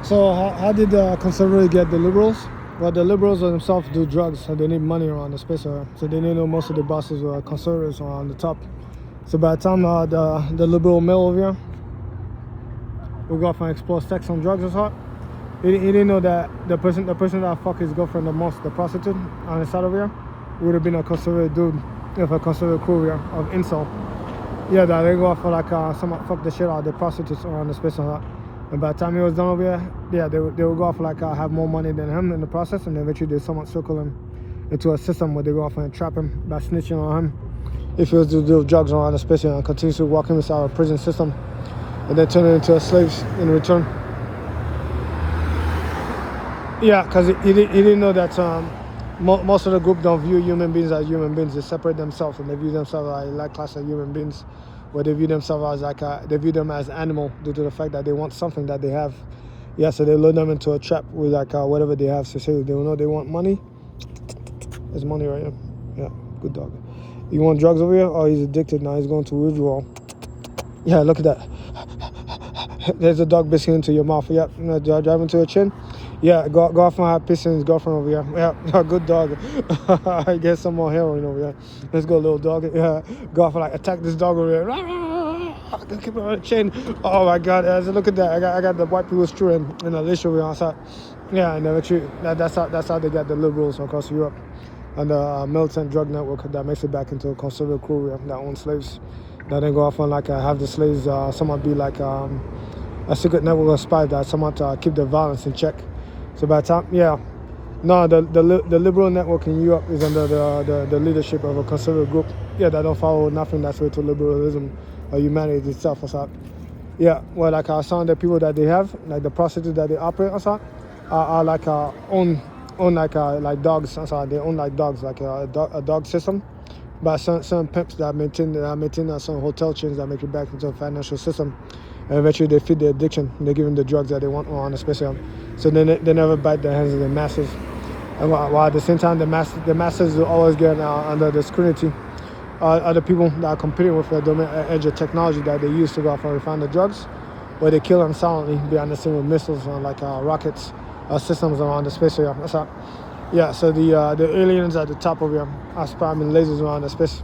So how did the conservatives get the liberals? Well, the liberals themselves do drugs, so they need money around the space area. So they know most of the bosses were conservatives on the top. So by the time the liberal male over here will go off and explore sex and drugs or so, he didn't know that the person that fucked his girlfriend the most, the prostitute on the side over here, would have been a conservative dude, if a conservative crew here of incel. Yeah, that they go off for like some fuck the shit out of the prostitutes around the space and that. And by the time he was done over here, yeah, they would go off like have more money than him in the process, and eventually they somewhat circle him into a system where they go off and trap him by snitching on him if he was to do drugs around the space and continue to walk him inside a prison system, and then turn him into slaves in return. Yeah, because he didn't know that most of the group don't view human beings as human beings. They separate themselves and they view themselves as like class of human beings, where they view themselves as like they view them as animal due to the fact that they want something that they have. Yeah, so they lure them into a trap with like whatever they have. So say they know they want money. There's money right here. Yeah, good dog. You want drugs over here? Oh, he's addicted now. He's going to withdrawal. Yeah, look at that. There's a dog biscuit into your mouth. Yeah, driving to your chin. Yeah, go off and have piss in his girlfriend over here. Yeah, good dog. I get some more heroin over here. Let's go, little dog. Yeah, go off and like attack this dog over here. I can keep it on the chin. Oh my God! Look at that. I got the white people's true in a leash over here outside. Yeah, and that's how they got the liberals across Europe, and the militant drug network that makes it back into a conservative crew that own slaves. That then go off and like have the slaves somewhat be like a secret network of spies that somewhat keep the violence in check. So by the time, yeah, no, the liberal network in Europe is under the leadership of a conservative group. Yeah, that don't follow nothing that's way to liberalism or humanity itself. Or so. Yeah, well, like some of the people that they have, like the prostitutes that they operate, or so, are like own like dogs. So they own like dogs, like a dog system. By certain pimps that maintain some hotel chains that make it back into a financial system. And eventually they feed the addiction. They give them the drugs that they want on, especially. So they never bite the hands of the masses. And while at the same time, the masses will always get under the scrutiny. Other people that are competing with the domain edge of technology that they use to go off and refine the drugs, where they kill them silently behind the scene with missiles like rockets, systems around the space area. That's how. Yeah, so the aliens at the top of here are spamming lasers around the space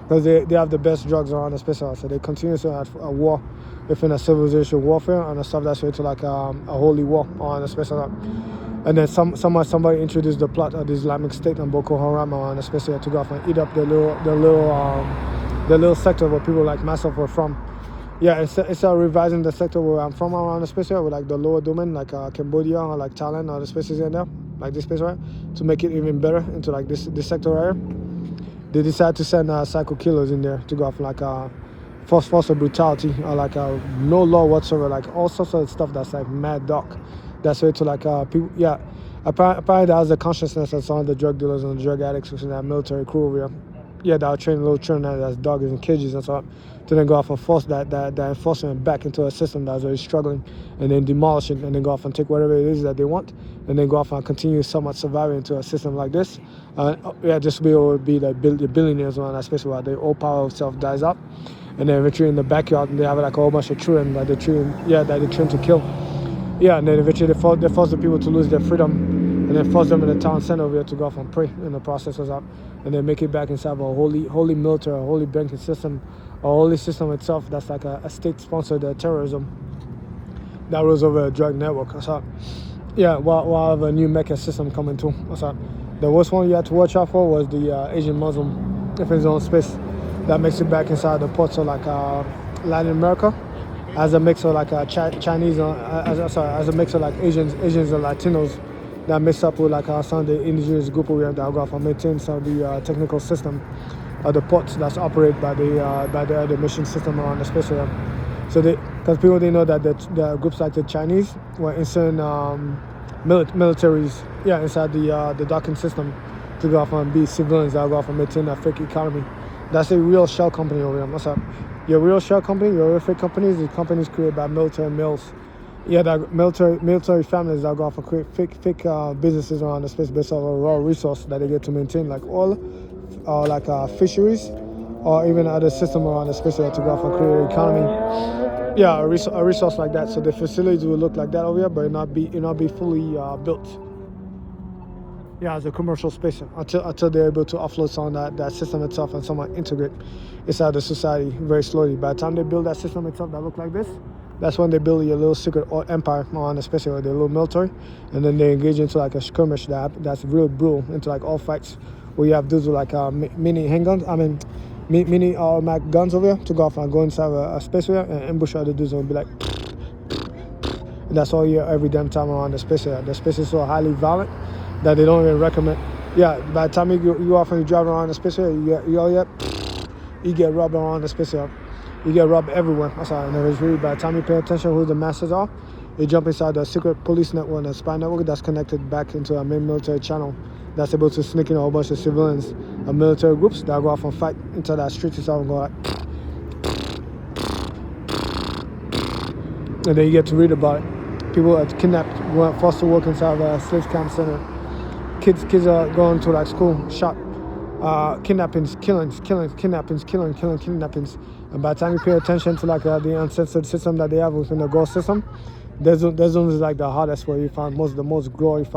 because they have the best drugs around the space. So they continuously have a war within a civilization warfare and a stuff that's into like a holy war on the space. And then somebody introduced the plot of the Islamic State and Boko Haram on the space to go off and eat up the little sector where people like myself were from. Yeah, it's revising the sector where I'm from around the space with like the lower domain, like Cambodia or like Thailand or the spaces in there, like this space right, to make it even better into like this sector right here. They decided to send psycho killers in there to go off like force of brutality or like no law whatsoever, like all sorts of stuff that's like mad dark. That's way to like people. Yeah, apparently that was the consciousness of some of the drug dealers and the drug addicts within that military crew over here. Yeah, that were training little children as dogs in cages and so on, to then go off and force that enforcement back into a system that was already struggling, and then demolish it, and then go off and take whatever it is that they want, and then go off and continue somewhat surviving into a system like this. Just to be able to be the billionaires on that space where the old power of self dies out, and then eventually in the backyard they have like a whole bunch of children that they train to kill. Yeah, and then eventually they force the people to lose their freedom, and then force them in the town center over here to go off and pray in the process of, and then make it back inside of a holy military, a holy banking system, a holy system itself that's like a state-sponsored terrorism that rules over a drug network. So, yeah, while have a new Mecca system coming too. So, the worst one you had to watch out for was the Asian Muslim, if it's own space, that makes it back inside the ports of like Latin America, as a mix of like Chinese, as a mix of like Asians and Latinos, that mix up with like some of the indigenous group we have that go off and maintain some of the technical system of the ports that's operated by the mission system around the space area. So because people didn't know that the groups like the Chinese were inserting militaries, inside the docking system to go off and be civilians that go off and maintain a fake economy. That's a real shell company over there. What's up? Your real shell company, your real fake companies, the companies created by military males. Yeah, that military families that go off and create fake businesses around the space based on a raw resource that they get to maintain, like oil, or like fisheries, or even other system around the space to go off and create an economy. Yeah, a resource like that. So the facilities will look like that over here, but it not be fully built. Yeah, as a commercial space until they're able to offload some of that system itself and somewhat integrate inside the society very slowly. By the time they build that system itself that look like this, that's when they build your little secret empire on, especially with their little military, and then they engage into like a skirmish that's real brutal, into like all fights where you have dudes with like mini handguns. I mean, mini automatic guns over here to go off and go inside a space here and ambush other dudes and be like. And that's all you hear every damn time around the space here. The space is so highly violent that they don't even recommend. Yeah, by the time you off and you drive around the space here, you get robbed around the space here. You get robbed everywhere. That's all. And it's really by the time you pay attention who the masters are, you jump inside the secret police network and the spy network that's connected back into a main military channel that's able to sneak in a whole bunch of civilians and military groups that go off and fight into that street itself and go like. And then you get to read about it. People are kidnapped, forced to work inside a slave camp center. Kids are going to like school, shot, kidnappings, killings, kidnappings, kidnappings. And by the time you pay attention to like the uncensored system that they have within the gold system, there's like the hardest where you find the most glorified.